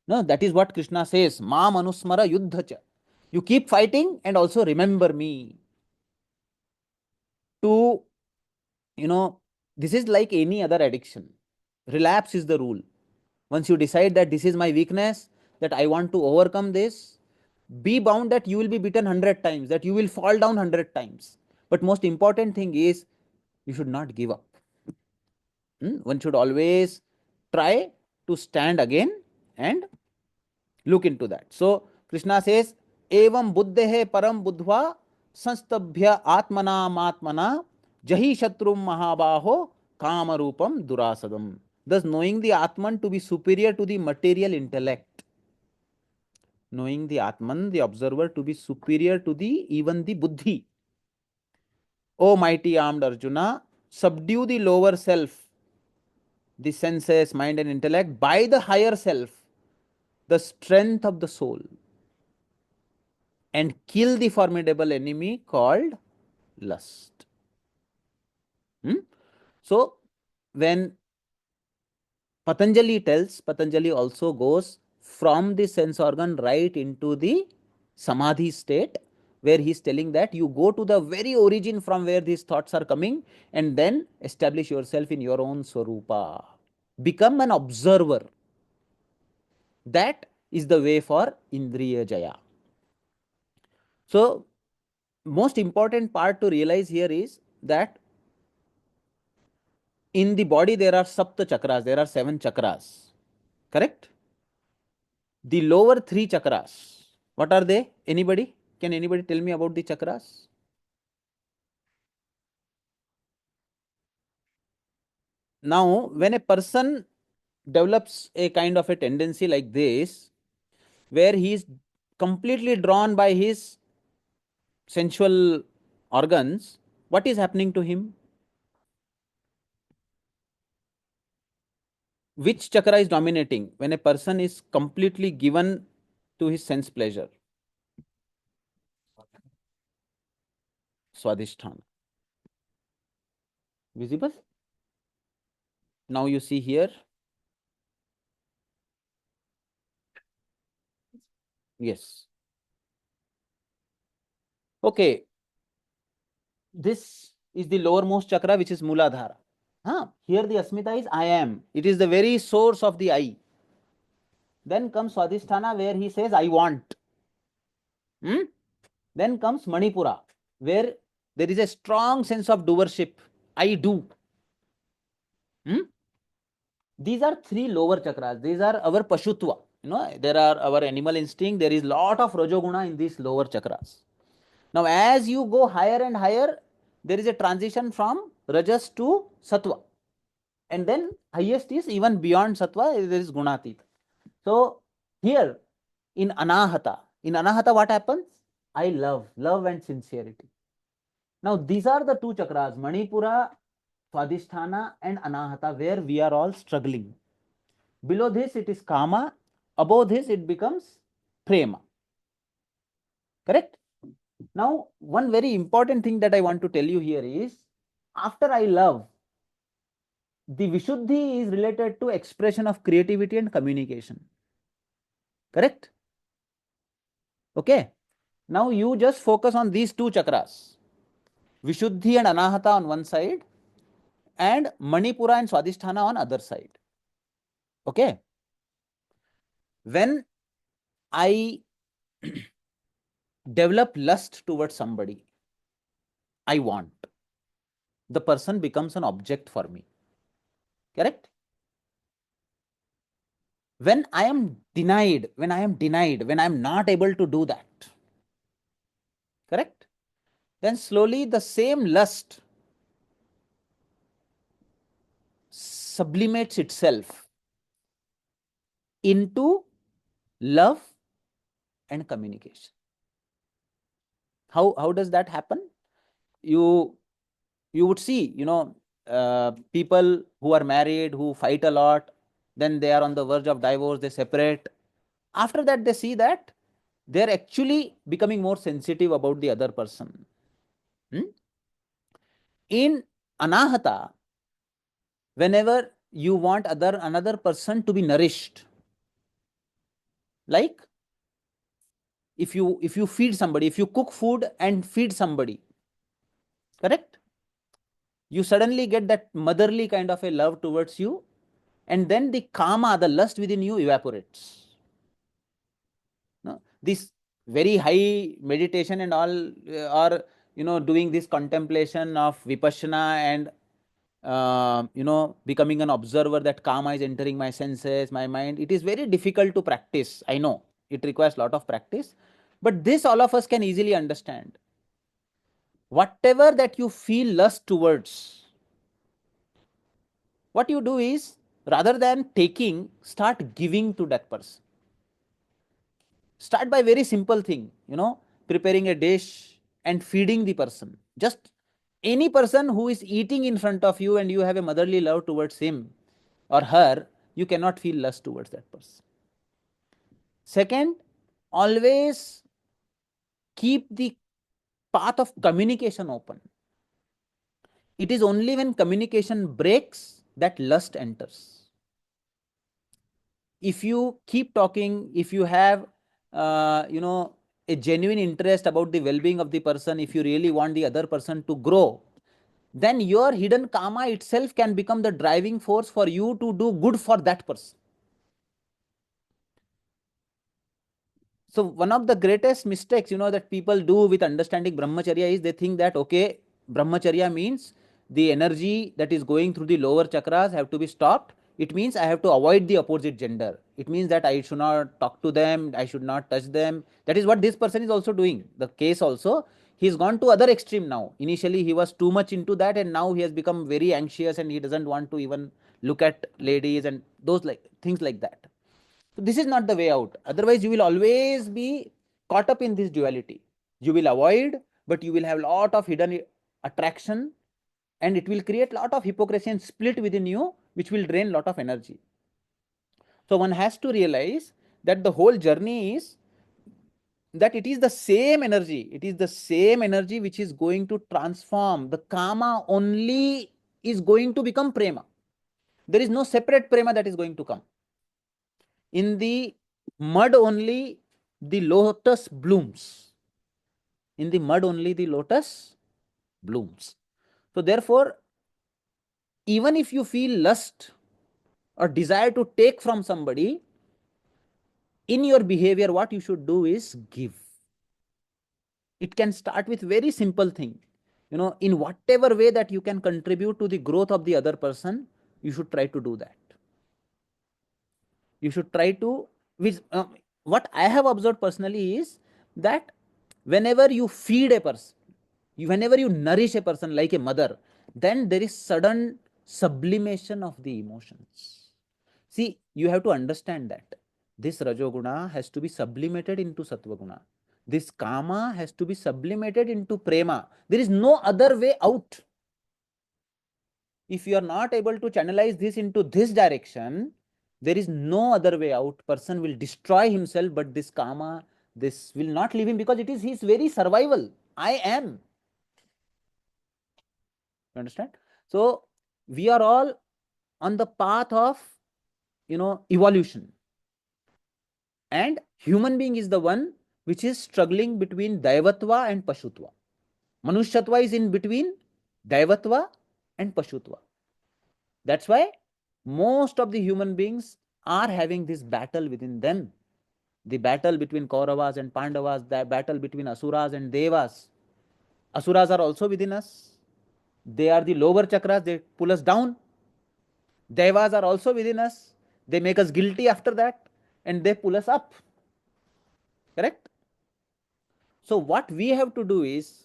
No, that is what Krishna says. Ma manusmara yuddhacha. You keep fighting and also remember me. To, this is like any other addiction. Relapse is the rule. Once you decide that this is my weakness, that I want to overcome this, be bound that you will be beaten 100 times, that you will fall down 100 times. But most important thing is, you should not give up. One should always try to stand again and look into that. So Krishna says, evam buddhehe param buddhva sanstabhya atmana jahi shatrum mahabaho kamarupam durasadam. Thus, knowing the Atman to be superior to the material intellect, knowing the Atman, the observer, to be superior to the even the buddhi. O mighty armed Arjuna, subdue the lower self, the senses, mind, and intellect, by the higher self, the strength of the soul, and kill the formidable enemy called lust. So, when Patanjali also goes from the sense organ right into the samadhi state, where he is telling that you go to the very origin from where these thoughts are coming and then establish yourself in your own swarupa. Become an observer. That is the way for Indriya Jaya. So, most important part to realize here is that in the body there are sapta chakras, there are 7 chakras, correct? The lower 3 chakras, what are they? Anybody? Can anybody tell me about the chakras? Now, when a person develops a kind of a tendency like this, where he is completely drawn by his sensual organs, what is happening to him? Which chakra is dominating when a person is completely given to his sense pleasure? Swadhisthana. Visible? Now you see here. Yes. Okay. This is the lowermost chakra, which is Muladhara. Here the Asmita is I am. It is the very source of the I. Then comes Swadhisthana, where he says I want. Then comes Manipura, where there is a strong sense of doership. I do. These are 3 lower chakras. These are our Pashutva. There are our animal instinct. There is lot of Rajoguna in these lower chakras. Now, as you go higher and higher, there is a transition from Rajas to Sattva. And then highest is even beyond Sattva, there is Gunatita. So, here in Anahata what happens? I love and sincerity. Now, these are the 2 chakras, Manipura, Swadhisthana and Anahata, where we are all struggling. Below this, it is Kama. Above this, it becomes Prema. Correct? Now, one very important thing that I want to tell you here is, after I love, the Vishuddhi is related to expression of creativity and communication. Correct? Okay. Now you just focus on these two chakras, Vishuddhi and Anahata on one side, and Manipura and Swadhisthana on other side. Okay. When I develop lust towards somebody, I want, the person becomes an object for me. Correct? When I am denied, when I am not able to do that, correct? Then slowly the same lust sublimates itself into love and communication. How does that happen? You would see, people who are married, who fight a lot, then they are on the verge of divorce, they separate. After that, they see that they're actually becoming more sensitive about the other person. In Anahata, whenever you want another person to be nourished, like if you feed somebody, if you cook food and feed somebody, correct, you suddenly get that motherly kind of a love towards you, and then the kama, the lust within you, evaporates. No? This very high meditation and all, or doing this contemplation of vipassana and becoming an observer, that kama is entering my senses, my mind. It is very difficult to practice. I know it requires a lot of practice, but this all of us can easily understand. Whatever that you feel lust towards, what you do is, rather than taking, start giving to that person. Start by very simple thing, preparing a dish and feeding the person. Just any person who is eating in front of you and you have a motherly love towards him or her, you cannot feel lust towards that person. Second, always keep the path of communication open. It is only when communication breaks that lust enters. If you keep talking, if you have, a genuine interest about the well-being of the person, if you really want the other person to grow, then your hidden karma itself can become the driving force for you to do good for that person. So one of the greatest mistakes, that people do with understanding brahmacharya is they think that, okay, brahmacharya means the energy that is going through the lower chakras have to be stopped. It means I have to avoid the opposite gender. It means that I should not talk to them, I should not touch them. That is what this person is also doing. The case also, he's gone to other extreme now. Initially he was too much into that, and now he has become very anxious and he doesn't want to even look at ladies and those like things like that. So this is not the way out. Otherwise, you will always be caught up in this duality. You will avoid, but you will have a lot of hidden attraction, and it will create a lot of hypocrisy and split within you, which will drain a lot of energy. So one has to realize that the whole journey is that it is the same energy. It is the same energy which is going to transform. The kama only is going to become prema. There is no separate prema that is going to come. In the mud only the lotus blooms. In the mud only the lotus blooms. So therefore, even if you feel lust or desire to take from somebody, in your behavior, what you should do is give. It can start with very simple thing. In whatever way that you can contribute to the growth of the other person, you should try to do that. You should try to, which what I have observed personally is that whenever you feed a person, whenever you nourish a person like a mother, then there is sudden sublimation of the emotions. See, you have to understand that this rajoguna has to be sublimated into sattvaguna. This kama has to be sublimated into prema. There is no other way out. If you are not able to channelize this into this direction, there is no other way out. Person will destroy himself, but this kama, this will not leave him, because it is his very survival. I am. You understand? So we are all on the path of, evolution. And human being is the one which is struggling between Daivatva and Pashutva. Manushyatva is in between Daivatva and Pashutva. That's why most of the human beings are having this battle within them. The battle between Kauravas and Pandavas, the battle between Asuras and Devas. Asuras are also within us. They are the lower chakras, they pull us down. Devas are also within us. They make us guilty after that and they pull us up. Correct? So what we have to do is,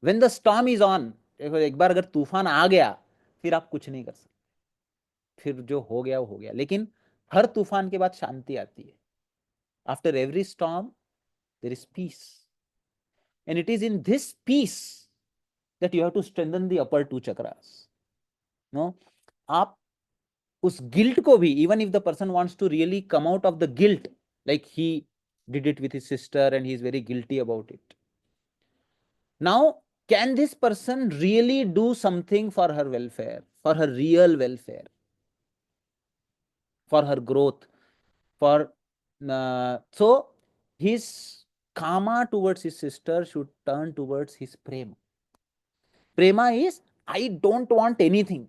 when the storm is on, एक बार अगर तूफान आ गया, फिर आप कुछ नहीं कर सकते, फिर जो हो गया वो हो गया. लेकिन हर तूफान के बाद शांति आती है. After every storm there is peace, and it is in this peace that you have to strengthen the upper two chakras. No, आप उस guilt को भी, even if the person wants to really come out of the guilt, like he did it with his sister and he is very guilty about it. Now, can this person really do something for her welfare, for her real welfare, for her growth, for so his karma towards his sister should turn towards his prema. Prema is, I don't want anything.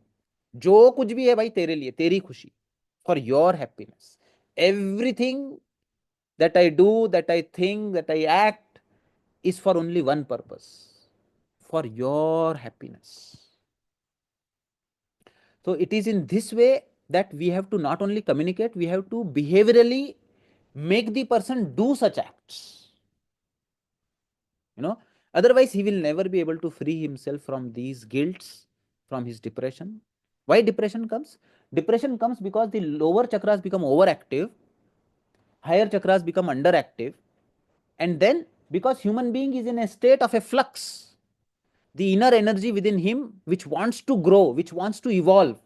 जो कुछ भी है भाई तेरे लिए, तेरी खुशी, for your happiness. Everything that I do, that I think, that I act is for only one purpose, for your happiness. So it is in this way that we have to not only communicate, we have to behaviorally make the person do such acts. Otherwise he will never be able to free himself from these guilts, from his depression. Why depression comes? Depression comes because the lower chakras become overactive, higher chakras become underactive, and then because human being is in a state of a flux, the inner energy within him which wants to grow, which wants to evolve,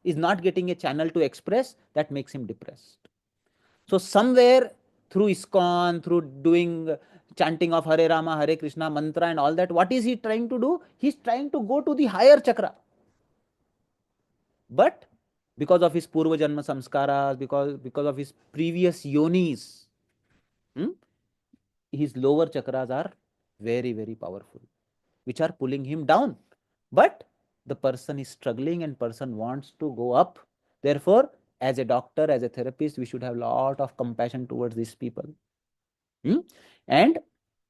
is not getting a channel to express. That makes him depressed. So somewhere through ISKCON, through doing chanting of Hare Rama, Hare Krishna mantra and all that, what is he trying to do? He's trying to go to the higher chakra. But because of his purva janma samskaras, because of his previous yonis, his lower chakras are very, very powerful, which are pulling him down. But the person is struggling and person wants to go up. Therefore, as a doctor, as a therapist, we should have a lot of compassion towards these people. And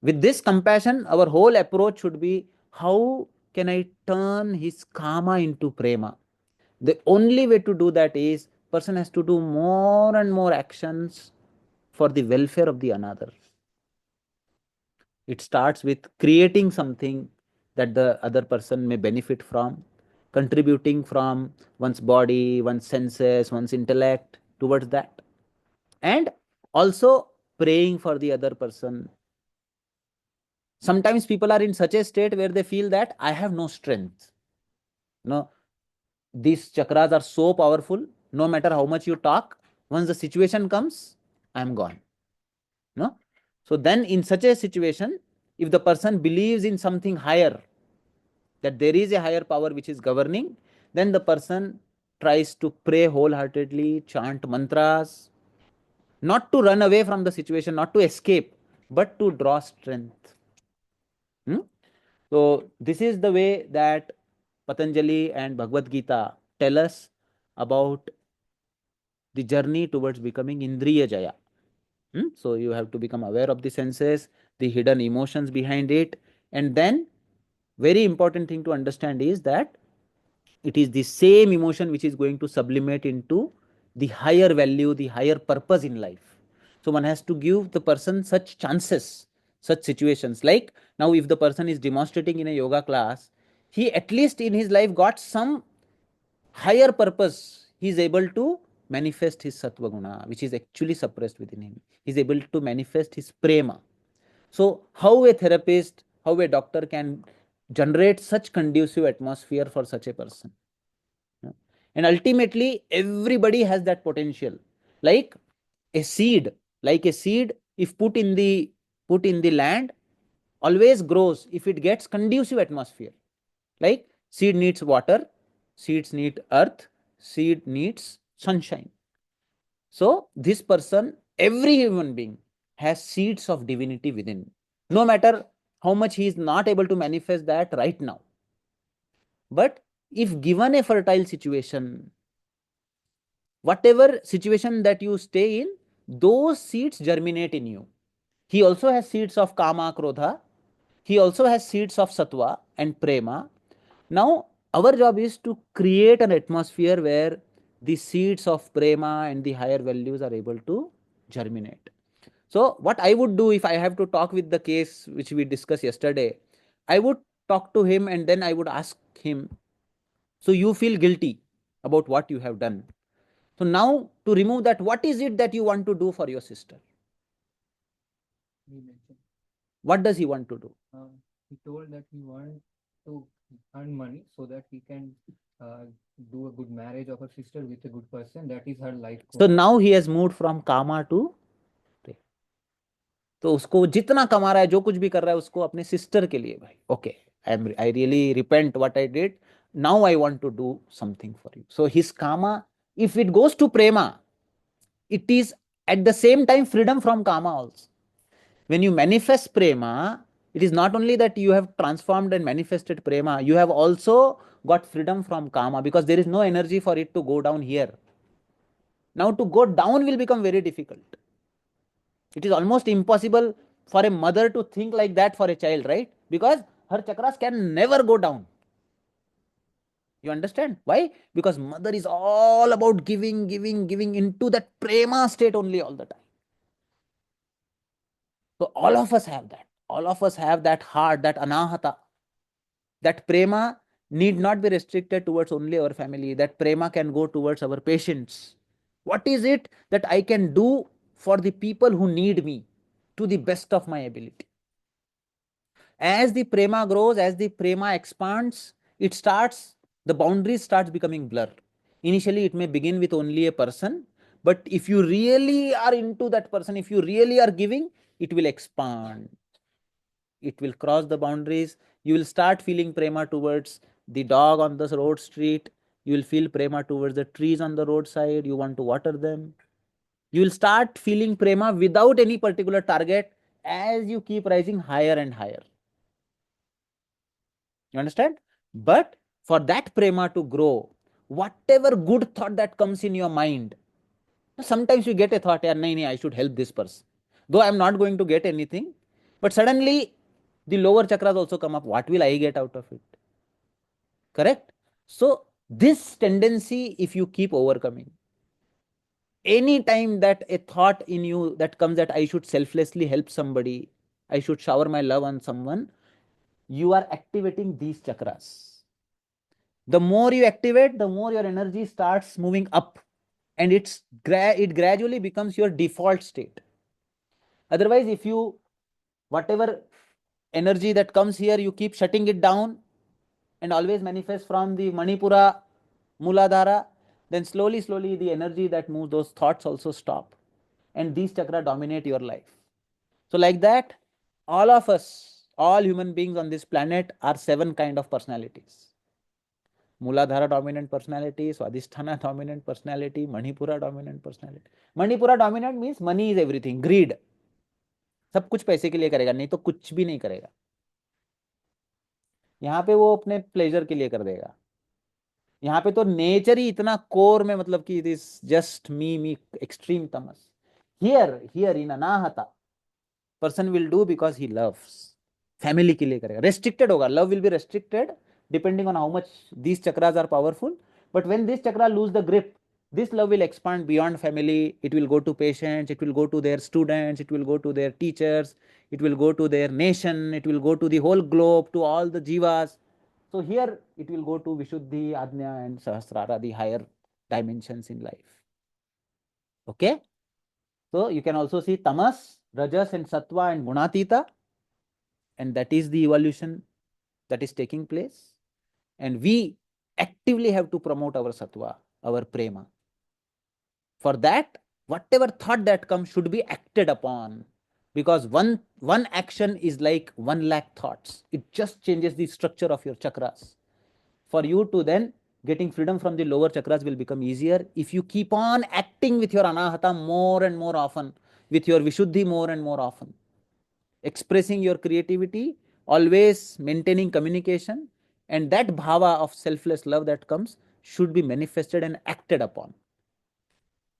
with this compassion, our whole approach should be, how can I turn his karma into prema? The only way to do that is, person has to do more and more actions for the welfare of the another. It starts with creating something that the other person may benefit from, contributing from one's body, one's senses, one's intellect towards that, and also praying for the other person. Sometimes people are in such a state where they feel that I have no strength. These chakras are so powerful, no matter how much you talk, once the situation comes, I am gone. So then in such a situation, if the person believes in something higher, that there is a higher power which is governing, then the person tries to pray wholeheartedly, chant mantras, not to run away from the situation, not to escape, but to draw strength. So this is the way that Patanjali and Bhagavad Gita tell us about the journey towards becoming Indriya Jaya. So you have to become aware of the senses, the hidden emotions behind it, and then very important thing to understand is that it is the same emotion which is going to sublimate into the higher value, the higher purpose in life. So one has to give the person such chances, such situations. Like now, if the person is demonstrating in a yoga class, he at least in his life got some higher purpose. He is able to manifest his sattva guna, which is actually suppressed within him. He is able to manifest his prema. So how a therapist, how a doctor can generate such conducive atmosphere for such a person? And ultimately, everybody has that potential. Like a seed, if put in the land, always grows if it gets conducive atmosphere. Like seed needs water, seeds need earth, seed needs sunshine. So this person, every human being has seeds of divinity within, no matter how much he is not able to manifest that right now. But if given a fertile situation, whatever situation that you stay in, those seeds germinate in you. He also has seeds of kama, krodha. He also has seeds of sattva and prema. Now, our job is to create an atmosphere where the seeds of prema and the higher values are able to germinate. So, what I would do if I have to talk with the case which we discussed yesterday, I would talk to him and then I would ask him, so you feel guilty about what you have done. So, now to remove that, what is it that you want to do for your sister? He mentioned. What does he want to do? He told that he wants to earn money so that he can do a good marriage of her sister with a good person. That is her life So goal. now he has moved from kama to prema. तो उसको जितना कमा रहा है, जो कुछ भी कर रहा है, उसको अपने सिस्टर के लिए, भाई okay, I really repent what I did, now I want to do something for you. So his कामा, if it goes to prema, it is at the same time freedom from kama also. When you manifest prema, it is not only that you have transformed and manifested prema, you have also got freedom from kama, because there is no energy for it to go down here. Now to go down will become very difficult. It is almost impossible for a mother to think like that for a child, right? Because her chakras can never go down. You understand why? Because mother is all about giving, giving, giving into that prema state only all the time. So all of us have that. All of us have that heart, that anahata. That prema need not be restricted towards only our family. That prema can go towards our patients. What is it that I can do for the people who need me to the best of my ability? As the prema grows, as the prema expands, it starts, the boundaries starts becoming blur. Initially, it may begin with only a person, but if you really are into that person, if you really are giving, it will expand. It will cross the boundaries. You will start feeling prema towards the dog on the road street. You will feel prema towards the trees on the roadside. You want to water them. You will start feeling prema without any particular target as you keep rising higher and higher. You understand? But for that prema to grow, whatever good thought that comes in your mind, sometimes you get a thought, yeah, nahi, I should help this person. Though I am not going to get anything, but suddenly the lower chakras also come up. What will I get out of it? Correct? So, this tendency, if you keep overcoming, any time that a thought in you that comes that I should selflessly help somebody, I should shower my love on someone, you are activating these chakras. The more you activate, the more your energy starts moving up, and it gradually becomes your default state. Otherwise, if you, whatever energy that comes here, you keep shutting it down and always manifest from the Manipura Muladhara, then slowly the energy that moves, those thoughts also stop, and these chakra dominate your life. So like that, all of us, all human beings on this planet are 7 kind of personalities. Muladhara dominant personality, Swadhisthana dominant personality, Manipura dominant personality. Manipura dominant means money is everything, greed. सब कुछ पैसे के लिए करेगा, नहीं तो कुछ भी नहीं करेगा. यहाँ पे वो अपने प्लेजर के लिए कर देगा. यहाँ पे तो नेचर ही इतना कोर में, मतलब कि it is just me extreme tamas. Here in Anahata, person will do because he loves. Family के लिए करेगा, रेस्ट्रिक्टेड होगा, love will be restricted depending on how much these chakras are powerful. But when this chakra lose the grip, this love will expand beyond family. It will go to patients, it will go to their students, it will go to their teachers, it will go to their nation, it will go to the whole globe, to all the jivas. So here it will go to Vishuddhi, Ajna and Sahasrara, the higher dimensions in life. Okay, so you can also see Tamas, Rajas and Sattva and Gunatita, and that is the evolution that is taking place. And we actively have to promote our Sattva, our Prema. For that, whatever thought that comes should be acted upon, because one action is like 1 lakh thoughts. It just changes the structure of your chakras. For you to then getting freedom from the lower chakras will become easier if you keep on acting with your anahata more and more often, with your vishuddhi more and more often, expressing your creativity, always maintaining communication, and that bhava of selfless love that comes should be manifested and acted upon.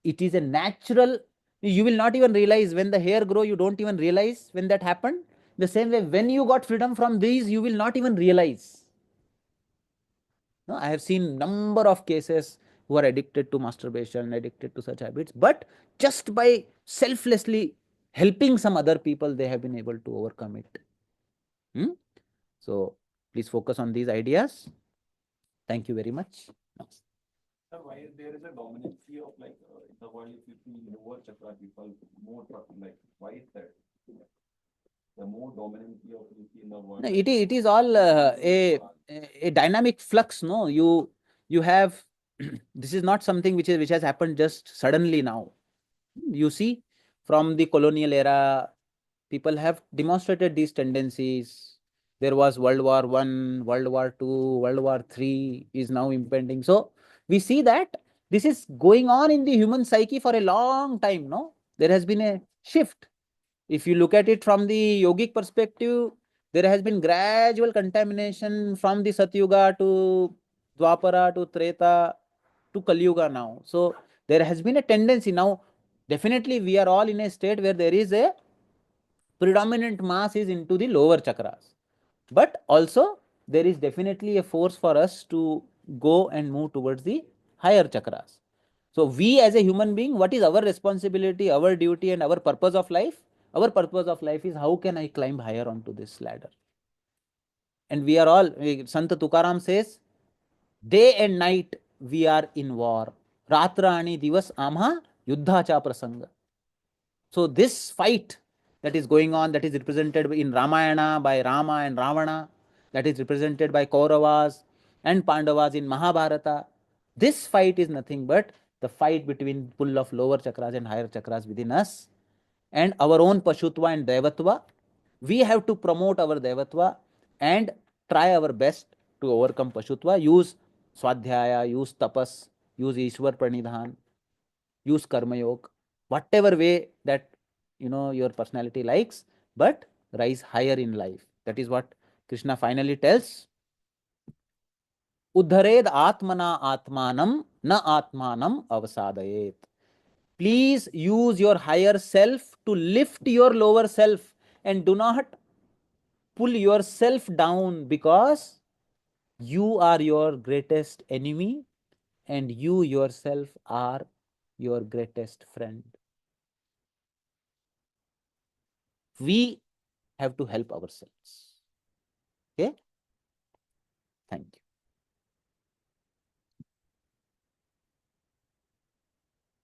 It is a natural, you will not even realize when the hair grow, you don't even realize when that happened. The same way, when you got freedom from these, you will not even realize. No, I have seen number of cases who are addicted to masturbation, addicted to such habits, but just by selflessly helping some other people, they have been able to overcome it. So please focus on these ideas. Thank you very much. Sir, why there is a dominancy of like in the world, if you see lower chakra people more like why is that? The more dominancy of you see in the world. No, it is all a dynamic flux. No, you have this is not something which has happened just suddenly now. You see, from the colonial era, people have demonstrated these tendencies. There was World War I, World War II, World War III is now impending. So we see that this is going on in the human psyche for a long time. No, there has been a shift. If you look at it from the yogic perspective, there has been gradual contamination from the Satyuga to Dwapara to Treta to Kali Yuga now. So there has been a tendency now. Definitely, we are all in a state where there is a predominant mass is into the lower chakras, but also there is definitely a force for us to go and move towards the higher chakras. So we as a human being, what is our responsibility, our duty, and our purpose of life? Our purpose of life is how can I climb higher onto this ladder? And we are all, Sant Tukaram says, day and night we are in war. Ratra ani divas amha yuddha cha prasanga. So this fight that is going on, that is represented in Ramayana by Rama and Ravana, that is represented by Kauravas and Pandavas in Mahabharata, this fight is nothing but the fight between pull of lower chakras and higher chakras within us and our own Pashutva and Devatva. We have to promote our Devatva and try our best to overcome Pashutva. Use Swadhyaya, use Tapas, use Ishwar Pranidhan, use Karma Yoga, whatever way that your personality likes, but rise higher in life. That is what Krishna finally tells. Uddhared atmana atmanam na atmanam avasadayet. Please use your higher self to lift your lower self and do not pull yourself down, because you are your greatest enemy and you yourself are your greatest friend. We have to help ourselves. Okay? Thank you.